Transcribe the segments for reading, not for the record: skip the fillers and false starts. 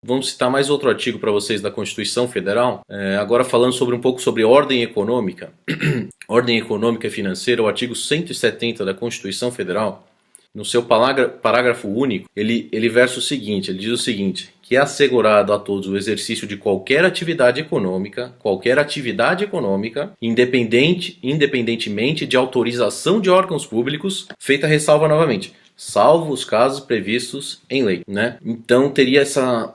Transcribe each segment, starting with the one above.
Vamos citar mais outro artigo para vocês da Constituição Federal, agora falando sobre um pouco sobre ordem econômica. Ordem econômica e financeira, o artigo 170 da Constituição Federal, no seu parágrafo único, ele versa o seguinte, ele diz o seguinte, que é assegurado a todos o exercício de qualquer atividade econômica, independentemente de autorização de órgãos públicos, feita ressalva novamente, salvo os casos previstos em lei, né? Então teria essa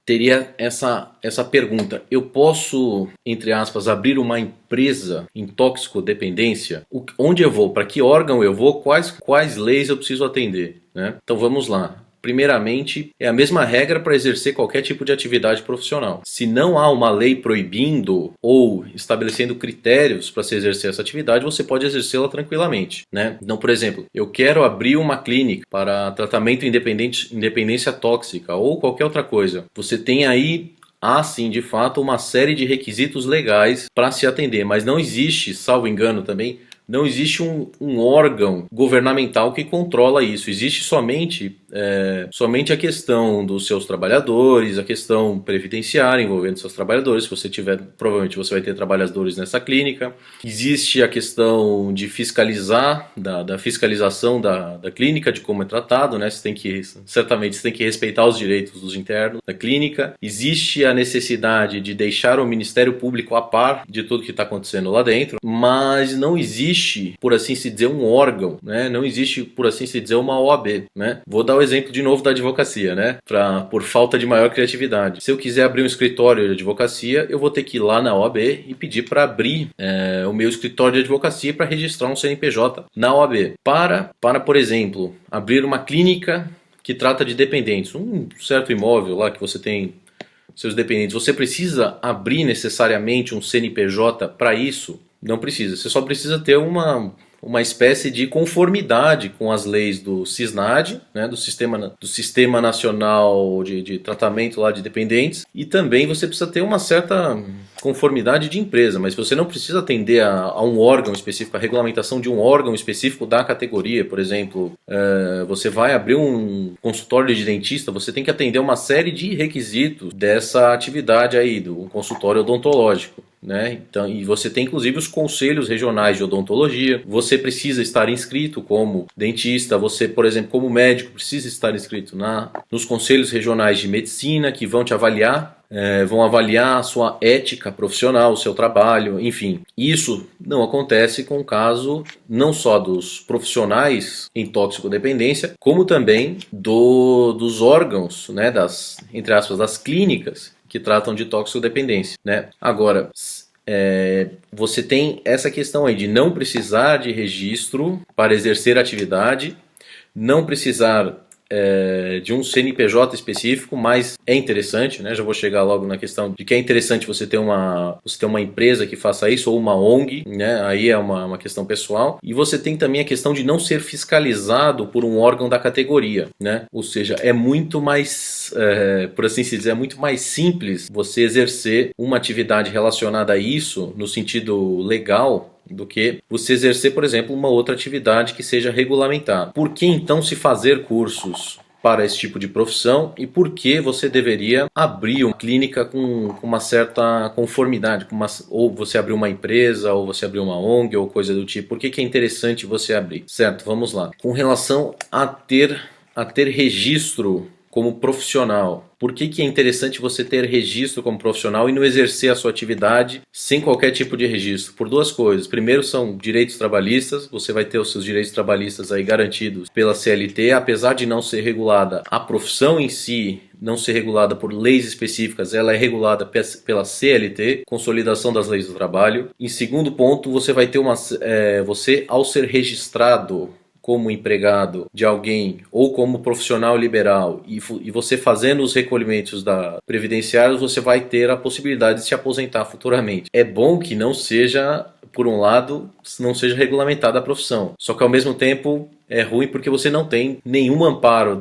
pergunta: eu posso, entre aspas, abrir uma empresa em toxicodependência? Onde eu vou? Para que órgão eu vou? Quais leis eu preciso atender, né? Então vamos lá. Primeiramente, é a mesma regra para exercer qualquer tipo de atividade profissional. Se não há uma lei proibindo ou estabelecendo critérios para se exercer essa atividade, você pode exercê-la tranquilamente, né? Então, por exemplo, eu quero abrir uma clínica para tratamento independência tóxica ou qualquer outra coisa. Você tem aí, sim, de fato, uma série de requisitos legais para se atender, mas não existe, salvo engano também, não existe um órgão governamental que controla isso. Existe somente a questão dos seus trabalhadores, a questão previdenciária envolvendo seus trabalhadores. Se você tiver, provavelmente você vai ter trabalhadores nessa clínica. Existe a questão de fiscalizar, da fiscalização da clínica, de como é tratado, né? Certamente você tem que respeitar os direitos dos internos da clínica. Existe a necessidade de deixar o Ministério Público a par de tudo que está acontecendo lá dentro, mas não existe, por assim se dizer, um órgão, né? Não existe, por assim se dizer, uma OAB, né? Vou dar o exemplo de novo da advocacia, né? Por falta de maior criatividade. Se eu quiser abrir um escritório de advocacia, eu vou ter que ir lá na OAB e pedir para abrir o meu escritório de advocacia para registrar um CNPJ na OAB. Por exemplo, abrir uma clínica que trata de dependentes, um certo imóvel lá que você tem seus dependentes, você precisa abrir necessariamente um CNPJ para isso? Não precisa, você só precisa ter uma espécie de conformidade com as leis do CISNAD, né, do Sistema Nacional de Tratamento lá de Dependentes, e também você precisa ter uma certa conformidade de empresa, mas você não precisa atender a um órgão específico, a regulamentação de um órgão específico da categoria. Por exemplo, você vai abrir um consultório de dentista, você tem que atender uma série de requisitos dessa atividade aí, do consultório odontológico, né? Então, e você tem inclusive os conselhos regionais de odontologia. Você precisa estar inscrito como dentista, você, por exemplo, como médico, precisa estar inscrito nos conselhos regionais de medicina, que vão te avaliar, vão avaliar a sua ética profissional, o seu trabalho, enfim. Isso não acontece com o caso não só dos profissionais em toxicodependência, como também dos órgãos, né, entre aspas, das clínicas que tratam de toxicodependência, né? Agora, você tem essa questão aí de não precisar de registro para exercer atividade, não precisar de um CNPJ específico, mas é interessante, né? Já vou chegar logo na questão de que é interessante você ter uma empresa que faça isso, ou uma ONG, né? Aí é uma questão pessoal. E você tem também a questão de não ser fiscalizado por um órgão da categoria, né? Ou seja, é muito mais, por assim se dizer, é muito mais simples você exercer uma atividade relacionada a isso no sentido legal do que você exercer, por exemplo, uma outra atividade que seja regulamentada. Por que então se fazer cursos para esse tipo de profissão e por que você deveria abrir uma clínica com uma certa conformidade, ou você abrir uma empresa, ou você abrir uma ONG, ou coisa do tipo? Por que é interessante você abrir? Certo, vamos lá. Com relação a ter registro como profissional. Por que é interessante você ter registro como profissional e não exercer a sua atividade sem qualquer tipo de registro? Por duas coisas. Primeiro são direitos trabalhistas, você vai ter os seus direitos trabalhistas aí garantidos pela CLT, apesar de não ser regulada a profissão em si, não ser regulada por leis específicas, ela é regulada pela CLT, Consolidação das Leis do Trabalho. Em segundo ponto, você vai ter você, ao ser registrado como empregado de alguém ou como profissional liberal e você fazendo os recolhimentos previdenciários, você vai ter a possibilidade de se aposentar futuramente. É bom que não seja, por um lado, não seja regulamentada a profissão, só que ao mesmo tempo é ruim porque você não tem nenhum amparo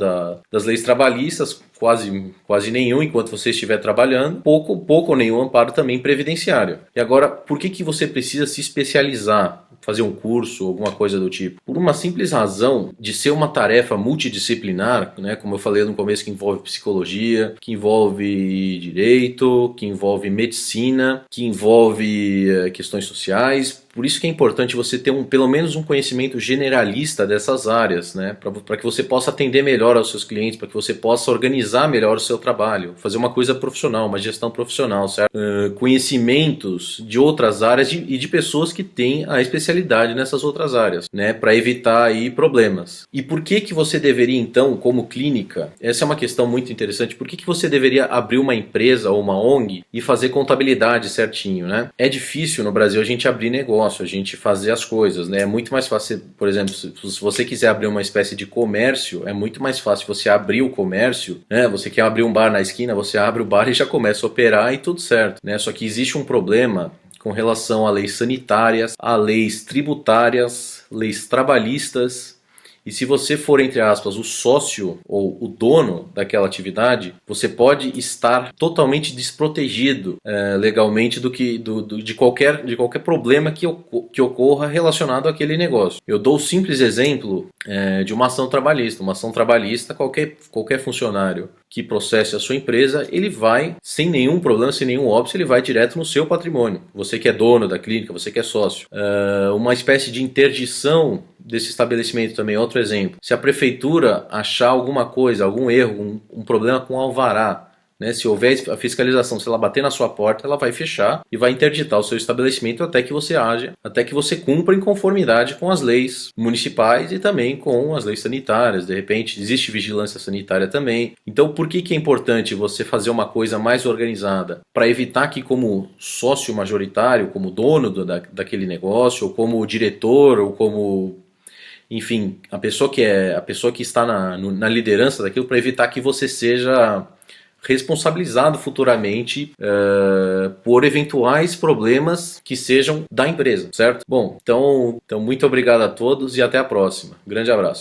das leis trabalhistas, quase nenhum enquanto você estiver trabalhando, pouco ou nenhum amparo também previdenciário. E agora, por que você precisa se especializar? Fazer um curso, alguma coisa do tipo. Por uma simples razão de ser uma tarefa multidisciplinar, né, como eu falei no começo, que envolve psicologia, que envolve direito, que envolve medicina, que envolve questões sociais. Por isso que é importante você ter pelo menos um conhecimento generalista dessas áreas, né? Para que você possa atender melhor aos seus clientes, para que você possa organizar melhor o seu trabalho, fazer uma coisa profissional, uma gestão profissional, certo? Conhecimentos de outras áreas e de pessoas que têm a especialidade nessas outras áreas, né? Para evitar aí problemas. E por que você deveria então, como clínica, essa é uma questão muito interessante, por que você deveria abrir uma empresa ou uma ONG e fazer contabilidade certinho, né? É difícil no Brasil a gente abrir negócio, a gente fazer as coisas, né? É muito mais fácil, por exemplo, se você quiser abrir uma espécie de comércio, é muito mais fácil você abrir o comércio, né? Você quer abrir um bar na esquina, você abre o bar e já começa a operar e tudo certo, né? Só que existe um problema com relação a leis sanitárias, a leis tributárias, leis trabalhistas. E se você for, entre aspas, o sócio ou o dono daquela atividade, você pode estar totalmente desprotegido legalmente de qualquer problema que ocorra relacionado àquele negócio. Eu dou o simples exemplo de uma ação trabalhista. Uma ação trabalhista, qualquer funcionário que processe a sua empresa, ele vai, sem nenhum problema, sem nenhum óbice, ele vai direto no seu patrimônio. Você que é dono da clínica, você que é sócio. Uma espécie de interdição desse estabelecimento também, outro exemplo. Se a prefeitura achar alguma coisa, algum erro, um problema com o alvará, né, se houver a fiscalização, se ela bater na sua porta, ela vai fechar e vai interditar o seu estabelecimento até que você haja, até que você cumpra em conformidade com as leis municipais e também com as leis sanitárias. De repente, existe vigilância sanitária também. Então, por que é importante você fazer uma coisa mais organizada? Para evitar que, como sócio majoritário, como dono daquele negócio, ou como diretor, ou como... enfim, a pessoa que está na liderança daquilo, para evitar que você seja responsabilizado futuramente por eventuais problemas que sejam da empresa, certo? Bom, então muito obrigado a todos e até a próxima. Grande abraço.